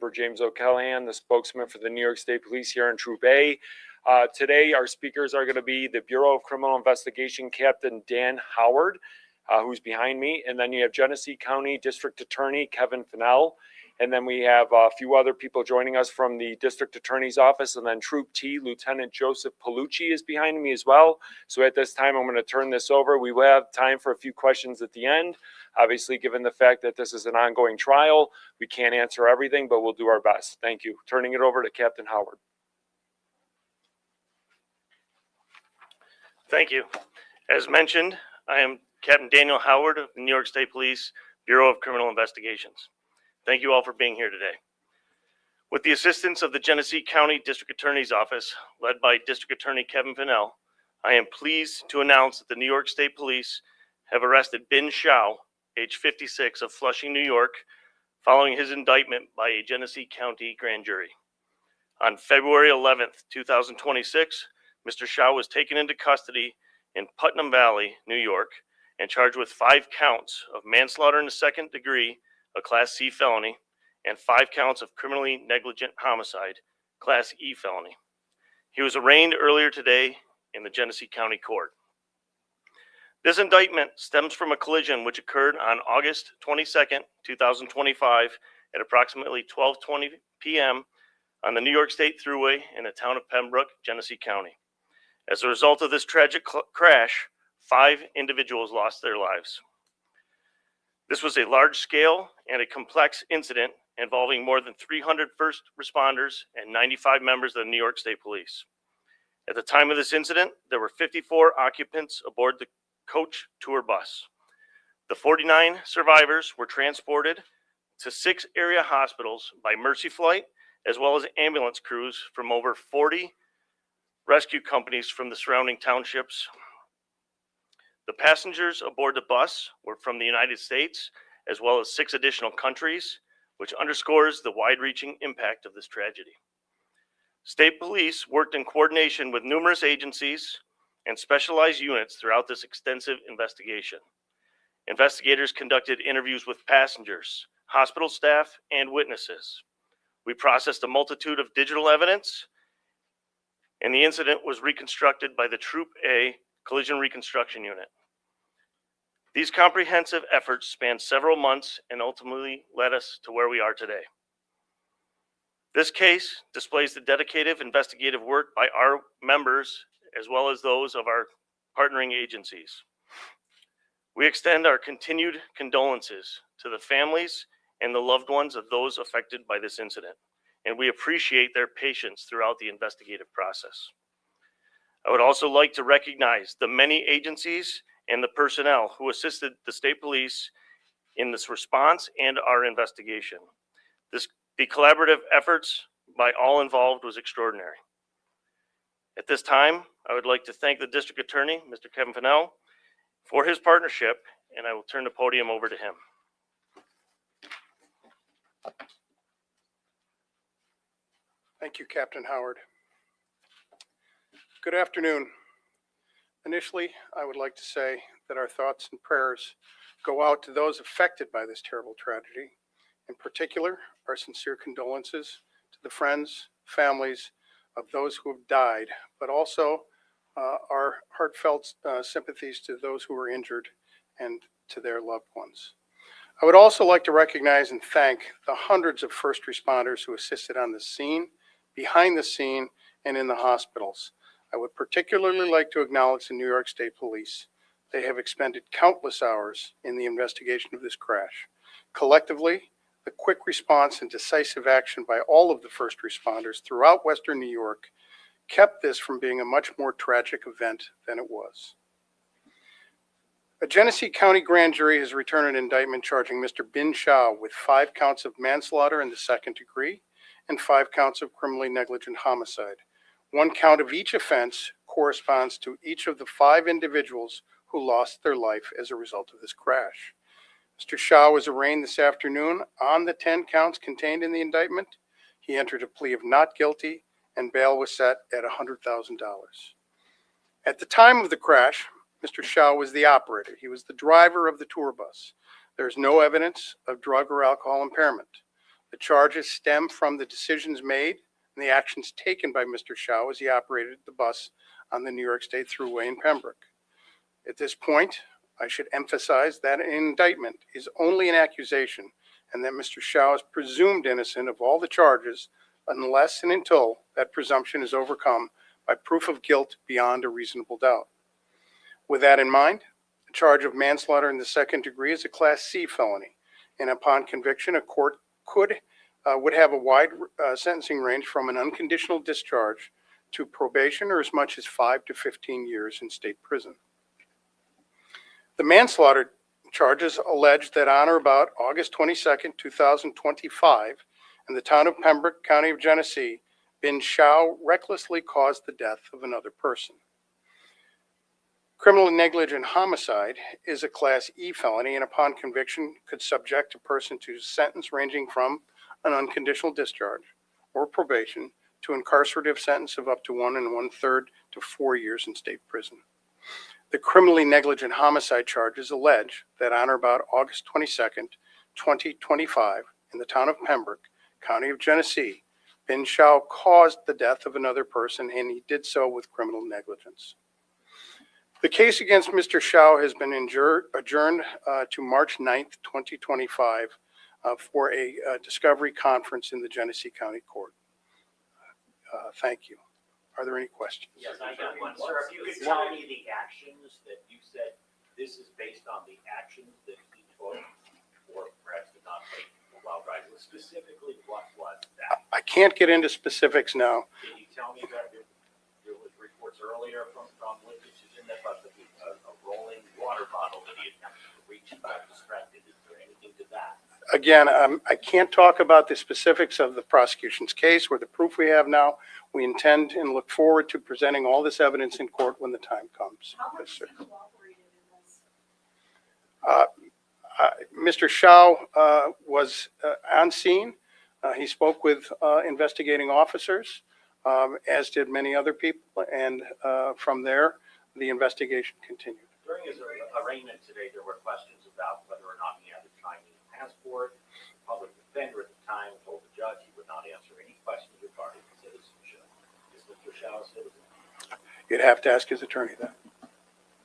Trooper James O'Callahan, the spokesman for the New York State Police here in Troop A. Today, our speakers are going to be the Bureau of Criminal Investigation Captain Dan Howard, who's behind me, and then you have Genesee County District Attorney Kevin Fennell, and then we have a few other people joining us from the District Attorney's Office, and then Troop T, Lieutenant Joseph Palucci is behind me as well. So at this time, I'm going to turn this over. We will have time for a few questions at the end. Obviously, given the fact that this is an ongoing trial, we can't answer everything, but we'll do our best. Thank you. Turning it over to Captain Howard. Thank you. As mentioned, I am Captain Daniel Howard of the New York State Police Bureau of Criminal Investigations. Thank you all for being here today. With the assistance of the Genesee County District Attorney's Office, led by District Attorney Kevin Fennell, I am pleased to announce that the New York State Police have arrested Bin Shao, age 56, of Flushing, New York, following his indictment by a Genesee County grand jury. On February 11th, 2026, Mr. Shao was taken into custody in Putnam Valley, New York, and charged with 5 counts of manslaughter in the second degree, a Class C felony, and 5 counts of criminally negligent homicide, Class E felony. He was arraigned earlier today in the Genesee County Court. This indictment stems from a collision which occurred on August 22nd, 2025 at approximately 12:20 p.m. on the New York State Thruway in the town of Pembroke, Genesee County. As a result of this tragic crash, 5 individuals lost their lives. This was a large-scale and a complex incident involving more than 300 first responders and 95 members of the New York State Police. At the time of this incident, there were 54 occupants aboard the coach tour bus. The 49 survivors were transported to 6 area hospitals by Mercy Flight, as well as ambulance crews from over 40 rescue companies from the surrounding townships. The passengers aboard the bus were from the United States, as well as 6 additional countries, which underscores the wide-reaching impact of this tragedy. State police worked in coordination with numerous agencies and specialized units throughout this extensive investigation. Investigators conducted interviews with passengers, hospital staff, and witnesses. We processed a multitude of digital evidence, and the incident was reconstructed by the Troop A Collision Reconstruction Unit. These comprehensive efforts spanned several months and ultimately led us to where we are today. This case displays the dedicated investigative work by our members as well as those of our partnering agencies. We extend our continued condolences to the families and the loved ones of those affected by this incident, and we appreciate their patience throughout the investigative process. I would also like to recognize the many agencies and the personnel who assisted the state police in this response and our investigation. The collaborative efforts by all involved was extraordinary. At this time, I would like to thank the District Attorney, Mr. Kevin Fennell, for his partnership, and I will turn the podium over to him. Thank you, Captain Howard. Good afternoon. Initially, I would like to say that our thoughts and prayers go out to those affected by this terrible tragedy. In particular, our sincere condolences to the friends, families of those who have died, but also our heartfelt sympathies to those who were injured and to their loved ones. I would also like to recognize and thank the hundreds of first responders who assisted on the scene, behind the scene, and in the hospitals. I would particularly like to acknowledge the New York State Police. They have expended countless hours in the investigation of this crash. Collectively, the quick response and decisive action by all of the first responders throughout Western New York kept this from being a much more tragic event than it was. A Genesee County grand jury has returned an indictment charging Mr. Bin Shao with 5 counts of manslaughter in the second degree and 5 counts of criminally negligent homicide. 1 count of each offense corresponds to each of the 5 individuals who lost their life as a result of this crash. Mr. Shao was arraigned this afternoon on the 10 counts contained in the indictment. He entered a plea of not guilty, and bail was set at $100,000. At the time of the crash, Mr. Shao was the operator. He was the driver of the tour bus. There's no evidence of drug or alcohol impairment. The charges stem from the decisions made and the actions taken by Mr. Shao as he operated the bus on the New York State Thruway in Pembroke. At this point, I should emphasize that an indictment is only an accusation and that Mr. Shao is presumed innocent of all the charges unless and until that presumption is overcome by proof of guilt beyond a reasonable doubt. With that in mind, the charge of manslaughter in the second degree is a Class C felony, and upon conviction, a court would have a wide sentencing range from an unconditional discharge to probation or as much as 5 to 15 years in state prison. The manslaughter charges allege that on or about August 22nd, 2025, in the town of Pembroke, County of Genesee, Bin Shao recklessly caused the death of another person. Criminal negligent homicide is a Class E felony and upon conviction could subject a person to a sentence ranging from an unconditional discharge or probation to an incarcerative sentence of up to 1 1/3 to 4 years in state prison. The criminally negligent homicide charges allege that on or about August 22nd, 2025, in the town of Pembroke, County of Genesee, Bin Shao caused the death of another person and he did so with criminal negligence. The case against Mr. Shao has been adjourned to March 9th, 2025 for a discovery conference in the Genesee County Court. Thank you. Are there any questions? Yes, I got one. Sir, if you could tell me the actions that you said, this is based on the actions that he took, or perhaps did not take while driving, specifically what was that? I can't get into specifics now. Can you tell me that there was reports earlier from witnesses in that about a rolling water bottle that he attempted to reach and got distracted? Is there anything to that? Again, I can't talk about the specifics of the prosecution's case or the proof we have now. We intend and look forward to presenting all this evidence in court when the time comes. How Yes, much sir. he cooperated in this? Mr. Shao was on scene. He spoke with investigating officers, as did many other people, and from there, the investigation continued. During his arraignment today, there were questions about whether or not he had a Chinese passport. The public defender at the time told the judge he would not answer any questions regarding citizenship. Is Mr. Shao a citizen? You'd have to ask his attorney that.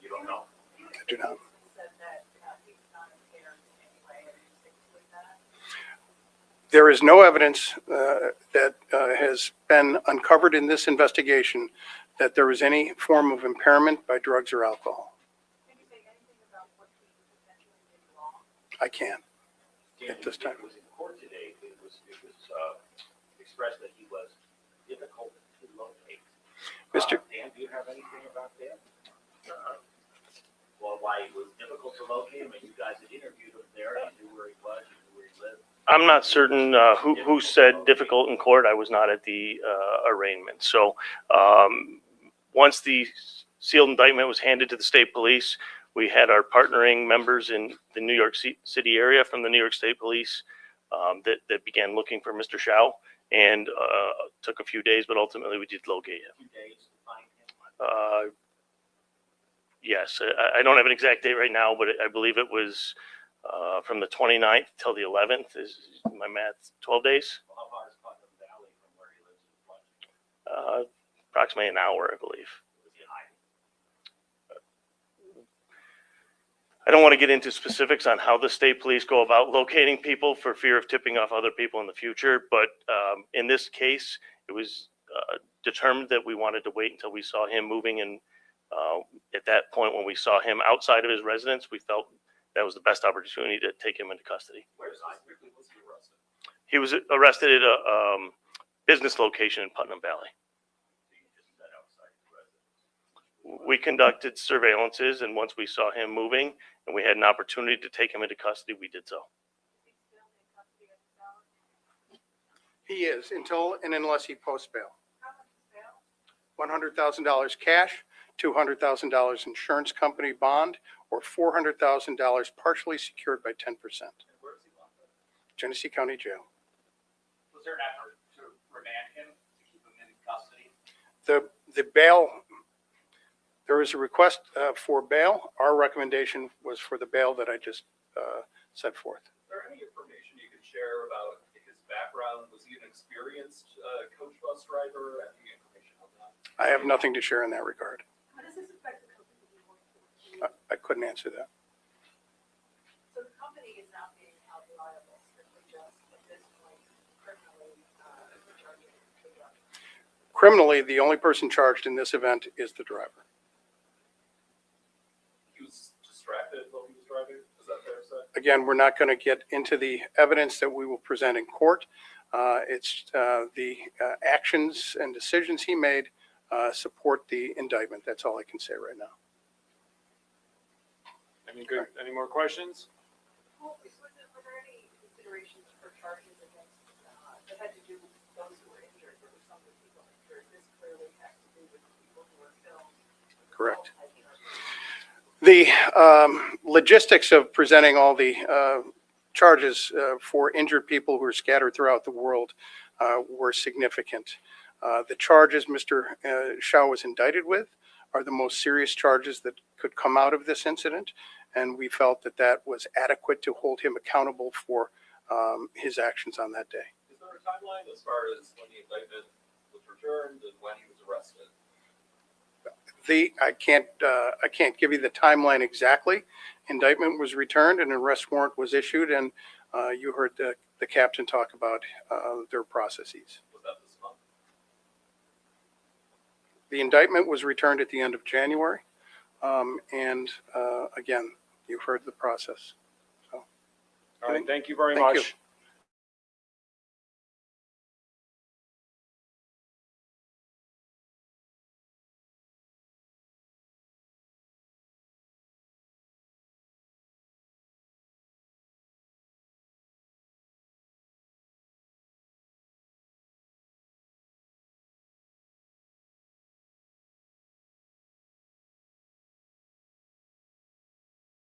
You don't know. I do not. Said that he was not impaired in any way, and he sticks with that. There is no evidence that has been uncovered in this investigation that there was any form of impairment by drugs or alcohol. Can you say anything about what he potentially did wrong? I can't. At this time. It was in court today. It was expressed that he was difficult to locate. Mr. Dan, do you have anything about that? Well, why it was difficult to locate him, and you guys had interviewed him there, you knew where he was, you knew where he lived. I'm not certain who said difficult in court. I was not at the arraignment. So once the sealed indictment was handed to the state police, we had our partnering members in the New York City area from the New York State Police that began looking for Mr. Shao, and took a few days, but ultimately we did locate him. 2 days to find him. Yes, I don't have an exact date right now, but I believe it was from the 29th till the 11th. Is my math 12 days? Well, how far is Putnam Valley from where he lives in Flushing? Approximately an hour, I believe. Was he hiding? I don't want to get into specifics on how the state police go about locating people for fear of tipping off other people in the future, but in this case, it was determined that we wanted to wait until we saw him moving, and at that point, when we saw him outside of his residence, we felt that was the best opportunity to take him into custody. Where specifically was he arrested? He was arrested at a business location in Putnam Valley. So you just said outside his residence. We conducted surveillances, and once we saw him moving and we had an opportunity to take him into custody, we did so. Is he still in custody of his own? He is until and unless he posts bail. How much is bail? $100,000 cash, $200,000 insurance company bond, or $400,000 partially secured by 10%. And where is he locked up? Genesee County Jail. Was there an effort to remand him, to keep him in custody? The bail, there was a request for bail. Our recommendation was for the bail that I just set forth. Is there any information you can share about his background experienced coach bus driver? Any information on that? I have nothing to share in that regard. How does this affect the company you work for? I couldn't answer that. So the company is not being held liable, strictly just at this point criminally charging the driver. Criminally, the only person charged in this event is the driver. He was distracted while he was driving? Is that fair to say? Again, we're not going to get into the evidence that we will present in court. It's the actions and decisions he made support the indictment. That's all I can say right now. Any more questions? Well, were there any considerations for charges against, that had to do with those who were injured? There were some of the people injured. This clearly has to do with the people who were killed. Correct. The logistics of presenting all the charges for injured people who are scattered throughout the world were significant. The charges Mr. Shaw was indicted with are the most serious charges that could come out of this incident, and we felt that that was adequate to hold him accountable for his actions on that day. Is there a timeline as far as when the indictment was returned and when he was arrested? I can't give you the timeline exactly. Indictment was returned, an arrest warrant was issued, and you heard the captain talk about their processes. Was that this month? The indictment was returned at the end of January, and again, you've heard the process. All right, thank you very Thank you. much.